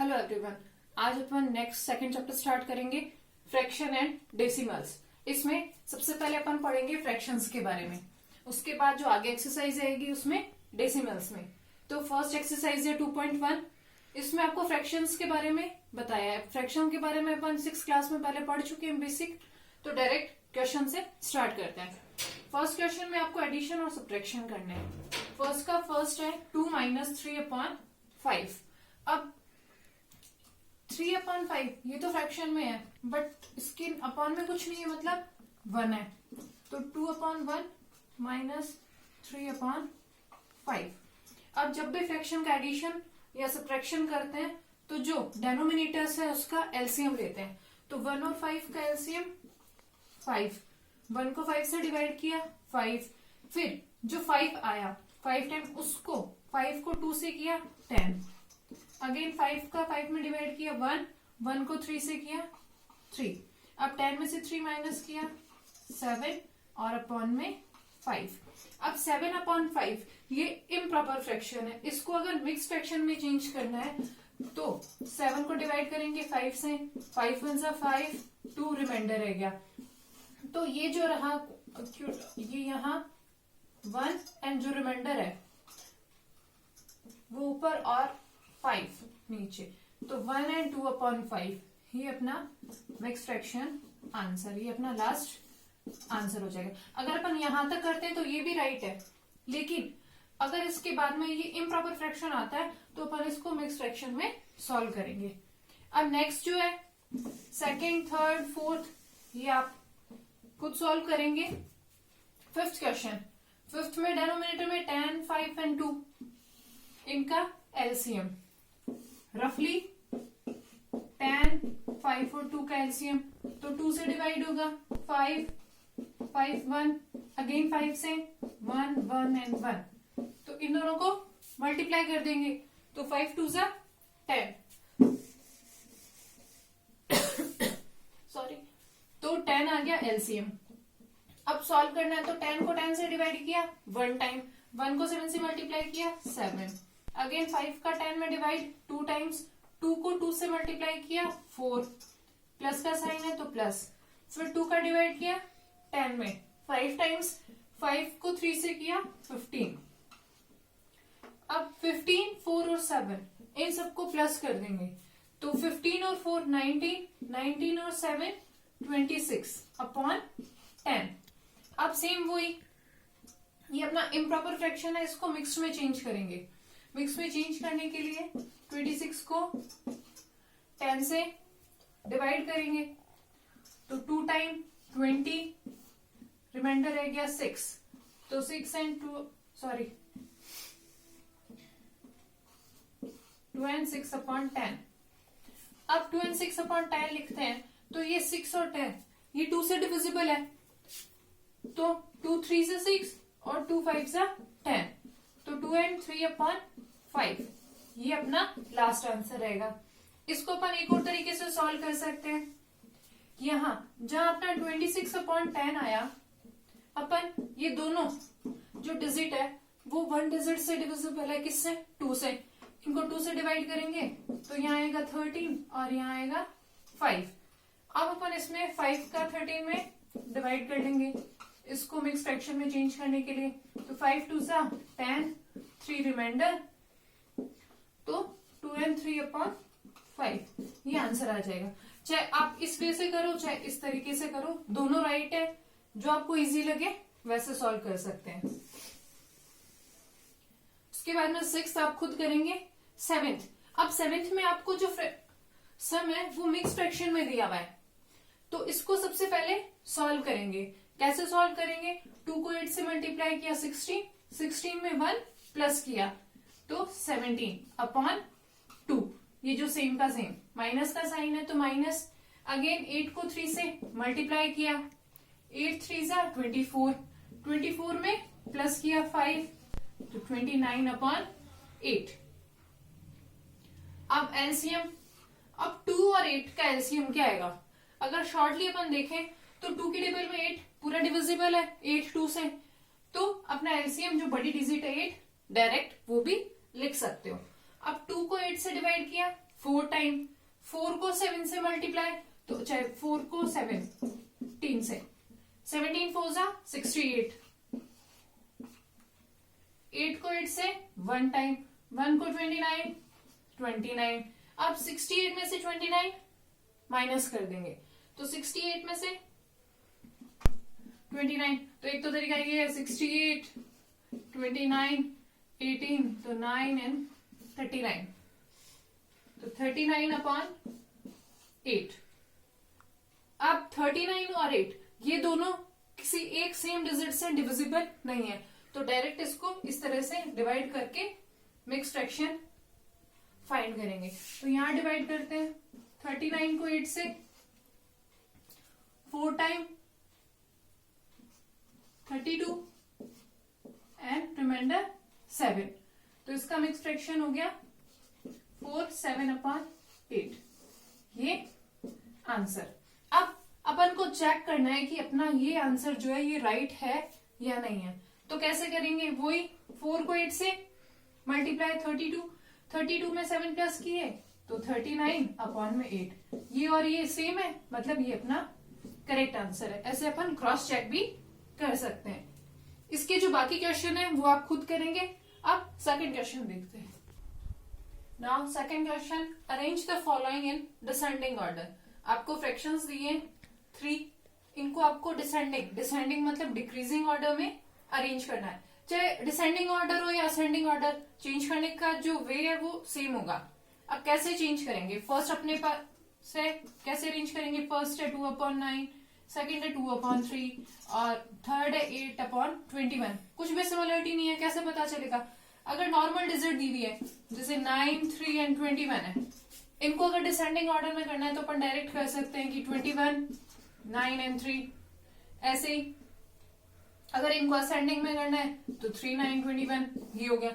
Hello everyone. आज अपन next second chapter start करेंगे, fraction and decimals. इसमें सबसे पहले अपन पढ़ेंगे फ्रैक्शंस के बारे में, उसके बाद जो आगे एक्सरसाइज आएगी उसमें डेसिमल्स में। तो फर्स्ट एक्सरसाइज है 2.1। इसमें आपको फ्रैक्शंस के बारे में बताया है। फ्रैक्शन के बारे में अपन 6th क्लास में पहले पढ़ चुके हैं बेसिक। तो डायरेक्ट क्वेश्चन से स्टार्ट करते हैं। फर्स्ट क्वेश्चन में आपको एडिशन और सब्ट्रैक्शन करना है। फर्स्ट है 2 - 3/5। अब 3/5 ये तो फ्रैक्शन में है, बट इसके अपॉन में कुछ नहीं है, मतलब 1 है। तो 2/1 - 3/5। अब जब भी फ्रैक्शन का एडिशन या सब्ट्रैक्शन करते हैं तो जो डेनोमिनेटर्स है उसका एलसीएम लेते हैं। तो 1 और 5 का एलसीएम 5। 1 को 5 से डिवाइड किया 5, फिर जो 5 आया 5 टाइम उसको 5 को 2 से किया 10, अगेन 5 का 5 में डिवाइड किया 1, 1 को 3 से किया 3। अब 10 में से 3 माइनस किया 7 और अपॉन में 5। अब 7/5 ये इम्प्रॉपर फ्रैक्शन है। इसको अगर मिक्स फ्रैक्शन में चेंज करना है तो 7 को डिवाइड करेंगे 5 से, 5 1 सा 5, 2 रिमाइंडर रह गया। तो ये जो रहा ये यहाँ 1 एंड जो रिमाइंडर है वो ऊपर और 5 नीचे। तो 1 and 2/5 ये अपना मिक्स फ्रैक्शन आंसर, ये अपना लास्ट आंसर हो जाएगा। अगर अपन यहां तक करते हैं तो ये भी राइट है, लेकिन अगर इसके बाद में ये इम्प्रॉपर फ्रैक्शन आता है तो अपन इसको मिक्स फ्रैक्शन में सॉल्व करेंगे। अब नेक्स्ट जो है सेकेंड, थर्ड, फोर्थ ये आप खुद सॉल्व करेंगे। फिफ्थ क्वेश्चन, फिफ्थ में डेनोमिनेटर में 10, 5 and 2 इनका एलसीएम रफली 10, 5 और 2 का एलसीएम। तो 2 से डिवाइड होगा 5, 5 1, अगेन 5 से 1 1 and 1। तो इन दोनों को मल्टीप्लाई कर देंगे तो 5 2 सा 10 सॉरी, तो 10 आ गया एलसीएम। अब सॉल्व करना है तो 10 को 10 से डिवाइड किया 1 टाइम, 1 को 7 से मल्टीप्लाई किया 7, अगेन 5 का 10 में डिवाइड 2 टाइम्स, 2 को 2 से मल्टीप्लाई किया 4, प्लस का साइन है तो प्लस, फिर 2 का डिवाइड किया 10 में 5 टाइम्स, 5 को 3 से किया 15। अब 15, 4 और 7 इन सबको प्लस कर देंगे तो 15 और 4 19, 19 और 7 26/10। अब सेम वही, ये अपना इम्प्रॉपर फ्रैक्शन है, इसको मिक्स में चेंज करेंगे। मिक्स में चेंज करने के लिए 26 को 10 से डिवाइड करेंगे तो 2 टाइम 20, रिमाइंडर रह गया 6, तो 6 and 2 and 6/10। अब 2 and 6/10 लिखते हैं तो ये 6 और 10 ये 2 से डिविजिबल है, तो 2 3 से 6 और 2 5 से 10, तो 2 and 3/5 ये अपना लास्ट आंसर रहेगा। इसको अपन एक और तरीके से सॉल्व कर सकते हैं। यहां जहां अपना 26/10 आया, अपन ये दोनों जो डिजिट है वो 1 डिजिट से डिविजिबल है, किससे? 2 से। इनको 2 से डिवाइड करेंगे तो यहाँ आएगा 13 और यहाँ आएगा 5। अब अपन इसमें 5 का 13 में डिवाइड कर लेंगे इसको मिक्स फ्रैक्शन में चेंज करने के लिए। तो 5 2 सा 10, 3 रिमाइंडर, तो 2 and 3/5 ये आंसर आ जाएगा। चाहे आप इस वे से करो चाहे इस तरीके से करो, दोनों राइट है। जो आपको इजी लगे वैसे सॉल्व कर सकते हैं। उसके बाद में 6th आप खुद करेंगे। 7th, अब 7th में आपको जो सम है वो मिक्स फ्रैक्शन में दिया हुआ है, तो इसको सबसे पहले सॉल्व करेंगे। कैसे सॉल्व करेंगे? 2 को 8 से मल्टीप्लाई किया 16, 16 में 1 प्लस किया तो 17/2। ये जो सेम का सेम, माइनस का साइन है तो माइनस, अगेन 8 को 3 से मल्टीप्लाई किया 8 3 सा 24, 24 में प्लस किया 5 तो 29/8। अब एलसीएम, अब 2 और 8 का एलसीएम क्या आएगा? अगर शॉर्टली अपन देखें तो 2 के टेबल में 8 पूरा डिविजिबल है 8 2 से, तो अपना एलसीएम जो बड़ी डिजिट है 8 डायरेक्ट वो भी लिख सकते हो। अब 2 को 8 से डिवाइड किया 4 टाइम 4 को 7 से मल्टीप्लाई, तो चाहे 4 को 17 से, 17 4 जा 68, 8 को 8 से 1 टाइम, 1 को 29, 29। अब 68 में से 29 माइनस कर देंगे, तो 68 में से 29, तो एक तो तरीका ये है 68, 29, 18, तो 9 एंड 39, तो 39 अपॉन 8। अब 39 और 8 ये दोनों किसी एक सेम डिजिट से डिविजिबल नहीं है, तो डायरेक्ट इसको इस तरह से डिवाइड करके मिक्स फ्रैक्शन फाइंड करेंगे। तो यहां डिवाइड करते हैं 39 को 8 से, 4 टाइम 32 एंड रिमाइंडर 7, तो इसका मिक्स फ्रैक्शन हो गया 4 7 अपॉन 8, ये आंसर। अब अपन को चेक करना है कि अपना ये आंसर जो है ये राइट है या नहीं है, तो कैसे करेंगे, वही 4 को 8 से मल्टीप्लाई 32 में 7 प्लस किए तो 39 अपॉन में 8, ये और ये सेम है, मतलब ये अपना करेक्ट आंसर है। ऐसे अपन क्रॉस चेक भी कर सकते हैं। इसके जो बाकी क्वेश्चन है वो आप खुद करेंगे। अब सेकंड क्वेश्चन देखते हैं। Now second question, arrange the following in descending order. आपको फ्रैक्शंस दिए 3, इनको आपको डिसेंडिंग मतलब डिक्रीजिंग ऑर्डर में अरेंज करना है। चाहे डिसेंडिंग ऑर्डर हो या असेंडिंग ऑर्डर, चेंज करने का जो वे है वो सेम होगा। अब कैसे चेंज करेंगे, फर्स्ट अपने पास से कैसे अरेंज करेंगे, फर्स्ट है 2/9, सेकंड है 2/3 और थर्ड है 8/21। कुछ भी सिमिलरिटी नहीं है, कैसे पता चलेगा, अगर नॉर्मल डिजिट दी हुई है जैसे 9, 3 एंड 21 है, इनको अगर डिसेंडिंग ऑर्डर में करना है तो अपन डायरेक्ट कर सकते हैं कि 21, 9 एंड 3। ऐसे ही अगर इनको असेंडिंग में करना है तो 3, 9, 21 ये हो गया।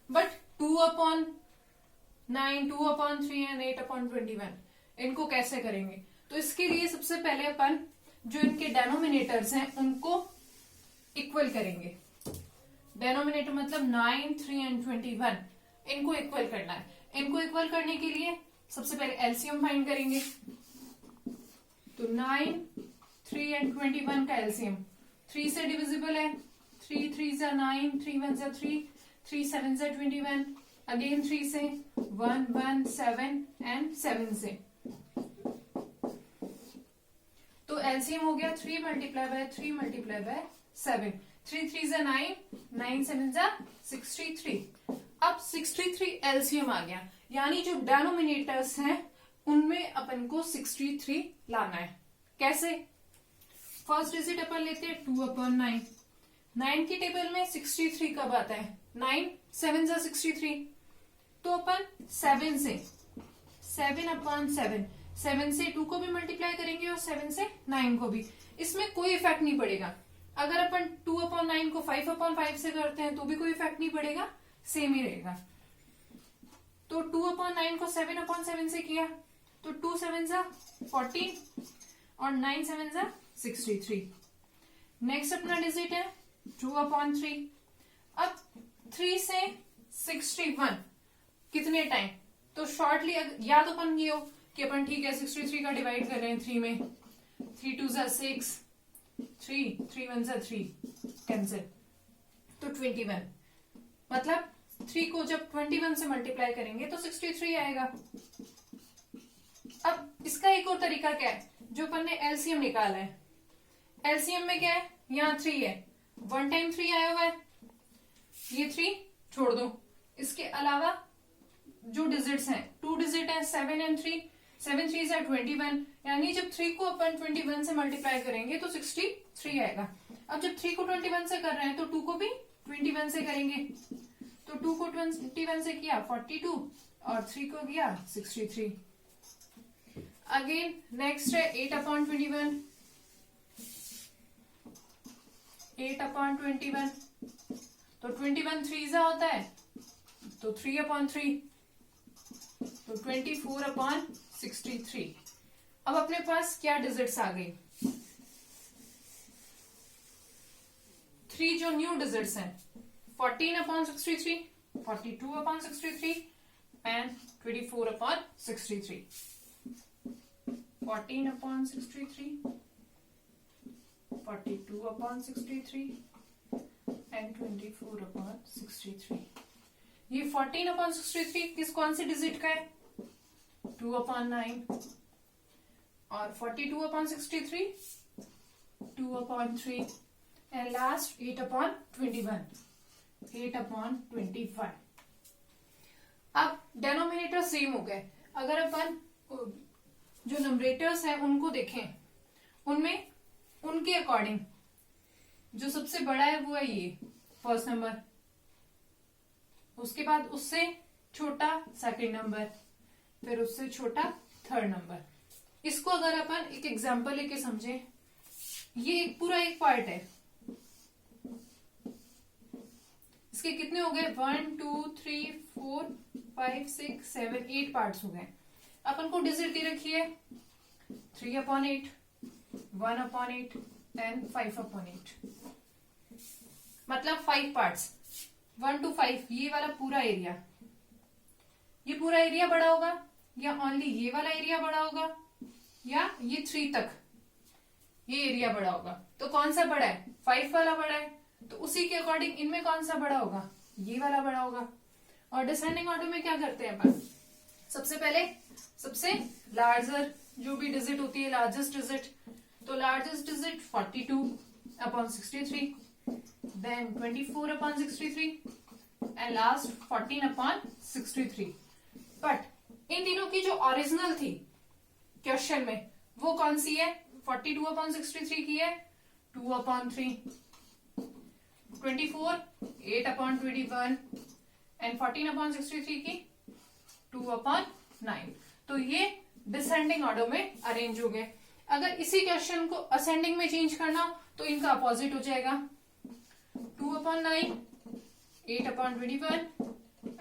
बट 2/9, 2/3 एंड 8/21 इनको कैसे करेंगे, तो इसके लिए सबसे पहले अपन जो इनके डेनोमिनेटर्स हैं उनको इक्वल करेंगे। डेनोमिनेटर मतलब 9, 3 एंड 21 इनको इक्वल करना है। इनको इक्वल करने के लिए सबसे पहले एलसीएम फाइंड करेंगे। तो 9, 3 एंड 21 का एलसीएम 3 से डिविजिबल है, 3 3 जा 9, 3 1 जा 3, 3 7 जा 21, अगेन 3 से 1 1 7 एंड 7 से। तो एलसीएम हो गया 3 मल्टीप्लाई बाय 3 मल्टीप्लाई बाय 7, 3 3 जा 9, 9 7 जा 63। अब 63 एलसीएम आ गया, यानी जो डेनोमिनेटर्स हैं उनमें अपन को 63 लाना है। कैसे, फर्स्ट डिजिट अपन लेते हैं 2/9, 9 की टेबल में 63 कब आता है, 9 7 जा 63, तो अपन 7 से 7/7, 7 से 2 को भी मल्टीप्लाई करेंगे और 7 से 9 को भी। इसमें कोई इफेक्ट नहीं पड़ेगा। अगर अपन 2/9 को 5/5 से करते हैं तो भी कोई इफेक्ट नहीं पड़ेगा, सेम ही रहेगा। तो 2/9 को 7/7 से किया तो 2 7 जा 14 और 9 7 जा 63। नेक्स्ट अपना डिजिट है 2/3। अब 3 से 61 कितने टाइम, तो शॉर्टली या तो अपन ये हो कि अपन ठीक है 63 का डिवाइड कर रहे हैं 3 में, 3 2 जा 6, 3 3 1 जा 3 कैंसिल, तो 21। मतलब 3 को जब 21 से मल्टीप्लाई करेंगे तो 63 आएगा। अब इसका एक और तरीका क्या है, जो अपन ने एलसीएम निकाला है, एलसीएम में क्या है, यहाँ 3 है, 1 टाइम 3 आया हुआ है, ये 3 छोड़ दो। इसके अलावा जो डिजिट्स हैं 2 डिजिट है 7 एंड 3, 7 3 से 21, यानी जब 3 को अपन 21 से मल्टीप्लाई करेंगे तो 63 आएगा। अब जब 3 को 21 से कर रहे हैं तो 2 को भी 21 से करेंगे, तो 2 को 21 से किया 42 और 3 को किया 63। अगेन नेक्स्ट है 8/21, 8/21, तो 21 3 जा होता है तो 3/3, तो 24/63। अब अपने पास क्या डिजिट्स आ गई, 3 जो न्यू डिजिट्स हैं 14/63, 42/63 and 24/63. 14/63, 42/63 and 24/63. ये 14/63 किस कौन से डिजिट का है? 2/9 और 42/63 2/3 एंड लास्ट 8/21 8/25. अब डेनोमिनेटर सेम हो गए. अगर अपन जो नंबरेटर्स हैं उनको देखें, उनमें उनके अकॉर्डिंग जो सबसे बड़ा है वो है ये फर्स्ट नंबर, उसके बाद उससे छोटा सेकंड नंबर, फिर उससे छोटा थर्ड नंबर. इसको अगर अपन एक एग्जांपल लेके समझें, ये एक पूरा एक पार्ट है. इसके कितने हो गए? 1 2 3 4 5 6 7 8 पार्ट्स हो गए. अपन को डिजिट दे रखी है 3/8, 1/8 एंड 5/8. मतलब 5 पार्ट्स, 1 to 5. ये वाला पूरा एरिया, ये पूरा एरिया बड़ा होगा या ओनली ये वाला एरिया बड़ा होगा या ये 3 तक ये एरिया बड़ा होगा? तो कौन सा बड़ा है? 5 वाला बड़ा है. तो उसी के अकॉर्डिंग इनमें कौन सा बड़ा होगा? ये वाला बड़ा होगा. और डिसेंडिंग ऑर्डर में क्या करते हैं अपन? सबसे पहले सबसे लार्जर जो भी डिजिट होती है, लार्जेस्ट डिजिट, तो largest digit 42/63, then 24/63 and last 14/63. But इन तीनों की जो ओरिजिनल थी क्वेश्चन में वो कौन सी है? 42/63 की है 2/3, 24 8/21 एंड 14/63 की 2/9. तो ये डिसेंडिंग ऑर्डर में अरेंज हो गए. अगर इसी क्वेश्चन को असेंडिंग में चेंज करना तो इनका अपोजिट हो जाएगा 2/9, 8/21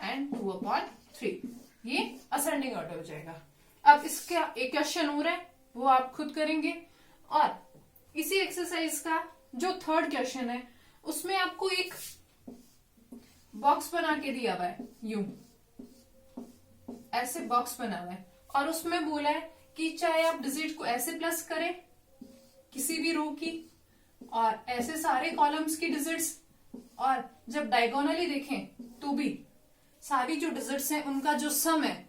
एंड 2/3. ये असेंडिंग ऑर्डर हो जाएगा. अब इसका एक क्वेश्चन हो रहा है वो आप खुद करेंगे. और इसी एक्सरसाइज का जो थर्ड क्वेश्चन है उसमें आपको एक बॉक्स बना के दिया हुआ है, यूं ऐसे बॉक्स बना हुआ है, और उसमें बोला है कि चाहे आप डिजिट को ऐसे प्लस करें किसी भी रो की, और ऐसे सारे कॉलम्स की डिजिट्स, और जब डायगोनली देखें तो भी सारी जो डिजिट्स हैं उनका जो सम है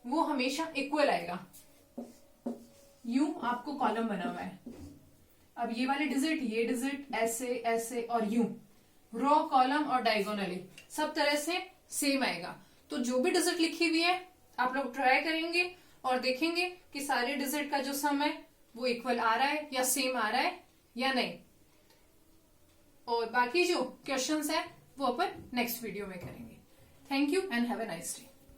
वो हमेशा इक्वल आएगा. यूं आपको कॉलम बना हुआ है. अब ये वाले डिजिट, ये डिजिट, ऐसे ऐसे और यूं, रो, कॉलम और डायगोनली सब तरह से सेम आएगा. तो जो भी डिजिट लिखी हुई है आप लोग ट्राई करेंगे और देखेंगे कि सारे डिजिट का जो सम है वो इक्वल आ रहा है या सेम आ रहा है या नहीं. और बाकी जो क्वेश्चंस है वो अपन नेक्स्ट वीडियो में करेंगे. Thank you and have a nice day.